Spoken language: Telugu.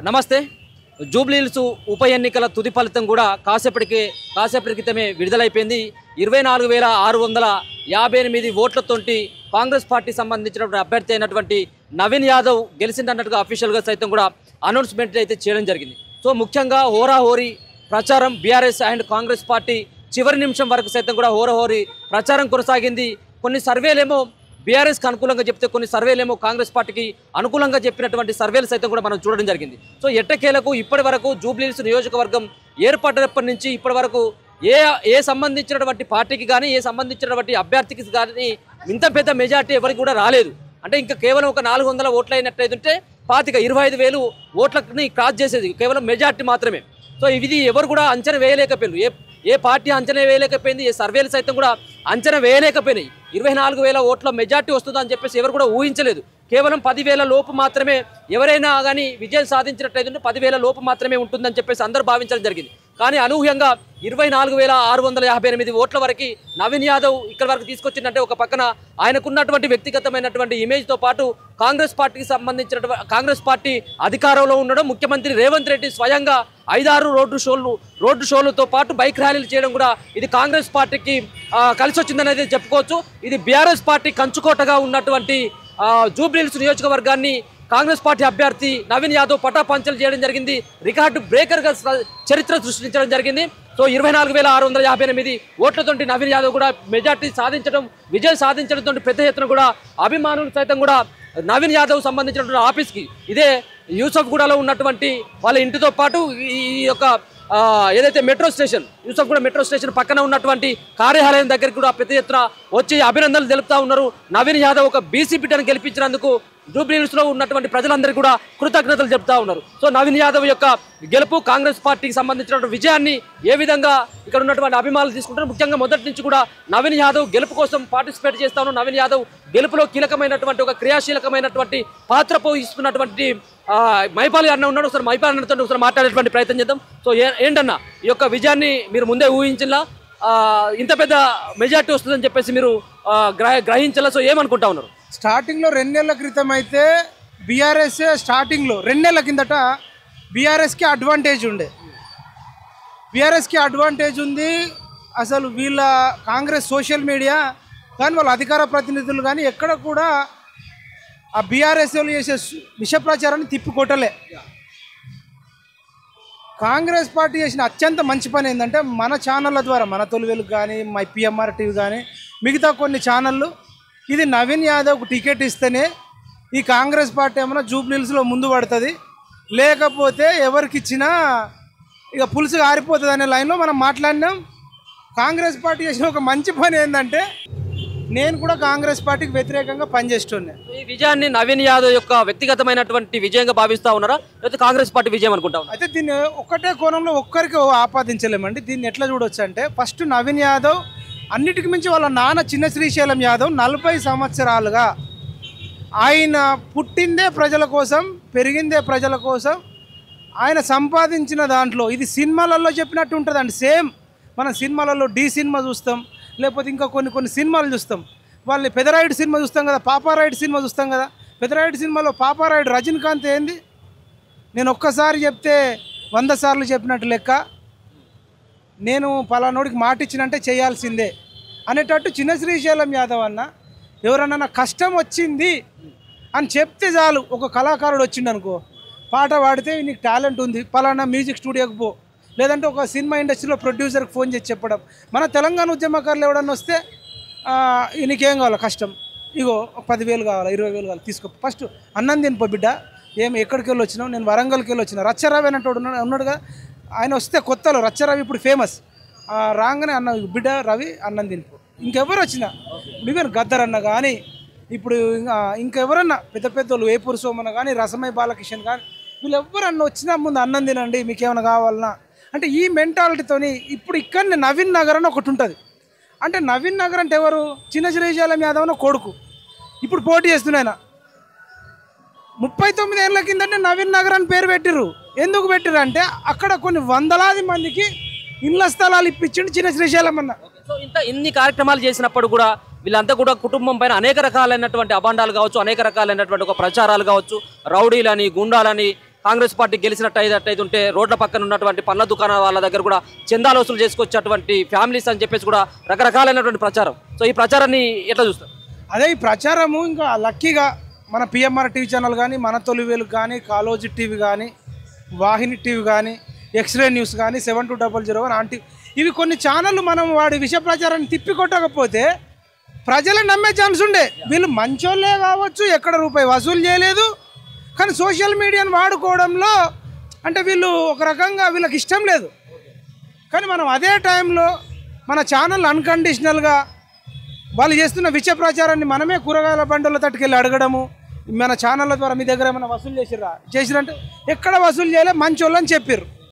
నమస్తే. జూబ్లీహిల్స్ ఉప ఎన్నికల తుది ఫలితం కూడా కాసేపటి క్రితమే విడుదలైపోయింది. 24,658 ఓట్లతోటి కాంగ్రెస్ పార్టీ సంబంధించినటువంటి అభ్యర్థి అయినటువంటి నవీన్ యాదవ్ గెలిచిందన్నట్టుగా అఫీషియల్గా సైతం కూడా అనౌన్స్మెంట్ అయితే చేయడం జరిగింది. సో ముఖ్యంగా హోరాహోరీ ప్రచారం బీఆర్ఎస్ అండ్ కాంగ్రెస్ పార్టీ చివరి నిమిషం వరకు సైతం కూడా హోరాహోరీ ప్రచారం కొనసాగింది. కొన్ని సర్వేలేమో బీఆర్ఎస్కి అనుకూలంగా చెప్తే, కొన్ని సర్వేలేమో కాంగ్రెస్ పార్టీకి అనుకూలంగా చెప్పినటువంటి సర్వేలు సైతం కూడా మనం చూడడం జరిగింది. సో ఎట్టకేలకు ఇప్పటి వరకు జూబ్లీహిల్స్ నియోజకవర్గం ఏర్పడినప్పటి నుంచి ఇప్పటి వరకు ఏ సంబంధించినటువంటి పార్టీకి కానీ ఏ సంబంధించినటువంటి అభ్యర్థికి కానీ ఇంత పెద్ద మెజార్టీ ఎవరికి కూడా రాలేదు. అంటే ఇంకా కేవలం ఒక 400 ఓట్లు అయినట్లయితే 25,000 ఓట్లని క్రాస్ చేసేది కేవలం మెజార్టీ మాత్రమే. సో ఇది ఎవరు కూడా అంచనా వేయలేకపోయారు. ఏ పార్టీ అంచనా వేయలేకపోయింది, ఏ సర్వేలు సైతం కూడా అంచనా వేయలేకపోయినాయి. 24,000 ఓట్ల మెజార్టీ వస్తుందని చెప్పేసి ఎవరు కూడా ఊహించలేదు. కేవలం 10,000 లోపు మాత్రమే ఎవరైనా కానీ విజయం సాధించినట్లయితే 10,000 లోపు మాత్రమే ఉంటుందని చెప్పేసి అందరూ భావించడం జరిగింది. కానీ అనూహ్యంగా 24,658 ఓట్ల వరకు నవీన్ యాదవ్ ఇక్కడ వరకు తీసుకొచ్చిందంటే, ఒక పక్కన ఆయనకున్నటువంటి వ్యక్తిగతమైనటువంటి ఇమేజ్తో పాటు కాంగ్రెస్ పార్టీకి సంబంధించినటువంటి కాంగ్రెస్ పార్టీ అధికారంలో ఉండడం, ముఖ్యమంత్రి రేవంత్ రెడ్డి స్వయంగా 5-6 రోడ్డు షోలతో పాటు బైక్ ర్యాలీలు చేయడం కూడా ఇది కాంగ్రెస్ పార్టీకి కలిసి వచ్చిందనేది చెప్పుకోవచ్చు. ఇది బీఆర్ఎస్ పార్టీ కంచుకోటగా ఉన్నటువంటి జూబ్లీహిల్స్ నియోజకవర్గాన్ని కాంగ్రెస్ పార్టీ అభ్యర్థి నవీన్ యాదవ్ పటాపంచలు చేయడం జరిగింది. రికార్డు బ్రేకర్గా చరిత్ర సృష్టించడం జరిగింది. సో 24,658 ఓట్లతో నవీన్ యాదవ్ కూడా మెజార్టీ సాధించడం, విజయం సాధించడంతో పెద్ద ఎత్తున కూడా అభిమానులు సైతం కూడా నవీన్ యాదవ్ సంబంధించినటువంటి ఆఫీస్కి, ఇదే యూసఫ్గూడలో ఉన్నటువంటి వాళ్ళ ఇంటితో పాటు ఈ యొక్క ఏదైతే యూసఫ్గూడ మెట్రో స్టేషన్ పక్కన ఉన్నటువంటి కార్యాలయం దగ్గరికి కూడా పెద్ద ఎత్తున వచ్చి అభినందనలు తెలుపుతా ఉన్నారు. నవీన్ యాదవ్ ఒక బీసీ బిడ్డను గెలిపించినందుకు జూబ్లీహిల్స్లో ఉన్నటువంటి ప్రజలందరికీ కూడా కృతజ్ఞతలు చెప్తా ఉన్నారు. సో నవీన్ యాదవ్ యొక్క గెలుపు, కాంగ్రెస్ పార్టీకి సంబంధించినటువంటి విజయాన్ని ఏ విధంగా ఇక్కడ ఉన్నటువంటి అభిమానులు తీసుకుంటారు. ముఖ్యంగా మొదటి నుంచి కూడా నవీన్ యాదవ్ గెలుపు కోసం పార్టిసిపేట్ చేస్తా ఉన్నారు. నవీన్ యాదవ్ గెలుపులో కీలకమైనటువంటి ఒక క్రియాశీలకమైనటువంటి పాత్ర పోషిస్తున్నటువంటి మైపాల్ అన్న ఉన్నాడు. ఒకసారి మైపాల్ అన్నతో ఒకసారి మాట్లాడేటువంటి ప్రయత్నం చేద్దాం. సో ఏంటన్నా ఈ యొక్క విజయాన్ని మీరు ముందే ఊహించిలా, ఇంత పెద్ద మెజార్టీ వస్తుందని చెప్పేసి మీరు గ్రహించాలా? సో ఏమనుకుంటా ఉన్నారు? స్టార్టింగ్లో 2 నెలల క్రితం అయితే బీఆర్ఎస్ స్టార్టింగ్లో 2 నెలల కిందట బీఆర్ఎస్కి అడ్వాంటేజ్ ఉంది. అసలు వీళ్ళ కాంగ్రెస్ సోషల్ మీడియా కానీ వాళ్ళ అధికార ప్రతినిధులు కానీ ఎక్కడ కూడా ఆ బీఆర్ఎస్ వాళ్ళు చేసే విష ప్రచారాన్ని తిప్పికొట్టలే. కాంగ్రెస్ పార్టీ చేసిన అత్యంత మంచి పని ఏంటంటే, మన ఛానళ్ళ ద్వారా, మన తొలి వెలుగు కానీ, మై పిఎంఆర్ టీవీ కానీ, మిగతా కొన్ని ఛానళ్ళు ఇది నవీన్ యాదవ్కు టికెట్ ఇస్తేనే ఈ కాంగ్రెస్ పార్టీ ఏమైనా జూబ్లీహిల్స్లో ముందు పడుతుంది, లేకపోతే ఎవరికి ఇచ్చినా ఇక పులుసు ఆరిపోతుంది అనే లైన్లో మనం మాట్లాడినాం. కాంగ్రెస్ పార్టీ చేసిన ఒక మంచి పని ఏంటంటే, నేను కూడా కాంగ్రెస్ పార్టీకి వ్యతిరేకంగా పనిచేస్తున్నాను. ఈ విజయాన్ని నవీన్ యాదవ్ యొక్క వ్యక్తిగతమైనటువంటి విజయంగా భావిస్తూ ఉన్నారా, లేకపోతే కాంగ్రెస్ పార్టీ విజయం అనుకుంటా ఉన్నారు? అయితే దీన్ని ఒక్కటే కోణంలో ఒక్కరికి ఆపాదించలేమండి. దీన్ని ఎట్లా చూడొచ్చు అంటే, ఫస్ట్ నవీన్ యాదవ్ అన్నిటికి మించి వాళ్ళ నాన్న చిన్న శ్రీశైలం యాదవ్ 40 సంవత్సరాలుగా ఆయన పుట్టిందే ప్రజల కోసం, పెరిగిందే ప్రజల కోసం. ఆయన సంపాదించిన దాంట్లో ఇది సినిమాలలో చెప్పినట్టు ఉంటుందండి. సేమ్ మనం సినిమాలలో డి సినిమా చూస్తాం, లేకపోతే ఇంకా కొన్ని సినిమాలు చూస్తాం. వాళ్ళని పెదరాయుడు సినిమా చూస్తాం కదా, పాపారాయుడు సినిమా చూస్తాం కదా. పెదరాయుడు సినిమాలో పాపారాయుడు రజనీకాంత్ ఏంది, నేను ఒక్కసారి చెప్తే 100 సార్లు చెప్పినట్టు లెక్క, నేను పలానోడికి మాట ఇచ్చినంటే చేయాల్సిందే అనేటట్టు చిన్న శ్రీశైలం యాదవ్ అన్న ఎవరన్నా నాకు కష్టం వచ్చింది అని చెప్తే చాలు, ఒక కళాకారుడు వచ్చిండు అనుకో, పాట పాడితే నీకు టాలెంట్ ఉంది, పలానా మ్యూజిక్ స్టూడియోకి పో, లేదంటే ఒక సినిమా ఇండస్ట్రీలో ప్రొడ్యూసర్కి ఫోన్ చేసి చెప్పడం. మన తెలంగాణ ఉద్యమకారులు ఎవడన్నా వస్తే నీకేం కావాలో కష్టం, ఇగో 10,000 కావాలా, 20,000 కావాలి, తీసుకో, ఫస్ట్ అన్నం తినిపో బిడ్డ, ఎక్కడికి వెళ్ళి వచ్చినావు, నేను వరంగల్కి వెళ్ళి వచ్చినా, రచ్చరావి అన్నట్టు ఉన్నాడు కదా, ఆయన వస్తే కొత్తలో రచ్చరావి ఇప్పుడు ఫేమస్, రాగానే అన్న బిడ్డ రవి అన్నం తినిపో. ఇంకెవరు వచ్చినా, ఈవెన్ గద్దర్ అన్న కానీ, ఇప్పుడు ఇంకెవరన్నా పెద్ద వాళ్ళు వేపూరు సోమన్న కానీ, రసమై బాలకిషన్ కానీ, వీళ్ళు ఎవరన్నా వచ్చినా ముందు అన్నం తినండి, మీకేమైనా కావాలన్నా అంటే ఈ మెంటాలిటీతోని. ఇప్పుడు ఇక్కడ నవీన్ నగర్ అని ఒకటి ఉంటుంది. అంటే నవీన్ నగర్ అంటే ఎవరు, చిన్న శ్రీశైలం యాదవ్ కొడుకు, ఇప్పుడు పోటీ చేస్తున్నాయన. 39 ఏళ్ళ కిందనే నవీన్ నగర్ అని పేరు పెట్టిర్రు. ఎందుకు పెట్టిర్రు అంటే, అక్కడ కొన్ని వందలాది మందికి ఇళ్ల స్థలాలు ఇప్పించిండు చిన్న శ్రీశైలం అన్న. సో ఇన్ని కార్యక్రమాలు చేసినప్పుడు కూడా వీళ్ళంతా కూడా కుటుంబం పైన అనేక రకాలైనటువంటి అభాండాలు కావచ్చు, అనేక రకాలైనటువంటి ఒక ప్రచారాలు కావచ్చు, రౌడీలని, గుండాలని, కాంగ్రెస్ పార్టీ గెలిచినట్టు ఉంటే రోడ్ల పక్కన ఉన్నటువంటి పండ్ల దుకాణాల వాళ్ళ దగ్గర కూడా చందాలు వసూలు చేసుకొచ్చేటువంటి ఫ్యామిలీస్ అని చెప్పేసి కూడా రకరకాలైనటువంటి ప్రచారం. సో ఈ ప్రచారాన్ని ఎట్లా చూస్తారు? అదే ఈ ప్రచారము ఇంకా లక్కీగా మన పిఎంఆర్ టీవీ ఛానల్ కానీ, మన తొలివేలు కానీ, కాలోజీ టీవీ కానీ, వాహిని టీవీ కానీ, ఎక్స్రే న్యూస్ కానీ, 7200 ఆంటీ, ఇవి కొన్ని ఛానళ్ళు మనం వాడి విష ప్రచారాన్ని తిప్పికొట్టకపోతే ప్రజలు నమ్మే ఛాన్స్ ఉండే. వీళ్ళు మంచోళ్ళే కావచ్చు, ఎక్కడ రూపాయి వసూలు చేయలేదు, కానీ సోషల్ మీడియాను వాడుకోవడంలో అంటే వీళ్ళు ఒక రకంగా వీళ్ళకి ఇష్టం లేదు. కానీ మనం అదే టైంలో మన ఛానల్ అన్కండిషనల్గా వాళ్ళు చేస్తున్న విష ప్రచారాన్ని మనమే కూరగాయల బండుల తట్టుకెళ్ళి అడగడము, మన ఛానళ్ళ ద్వారా మీ దగ్గర ఏమైనా వసూలు చేసిరంటే ఎక్కడ వసూలు చేయలే, మంచోళ్ళని చెప్పారు.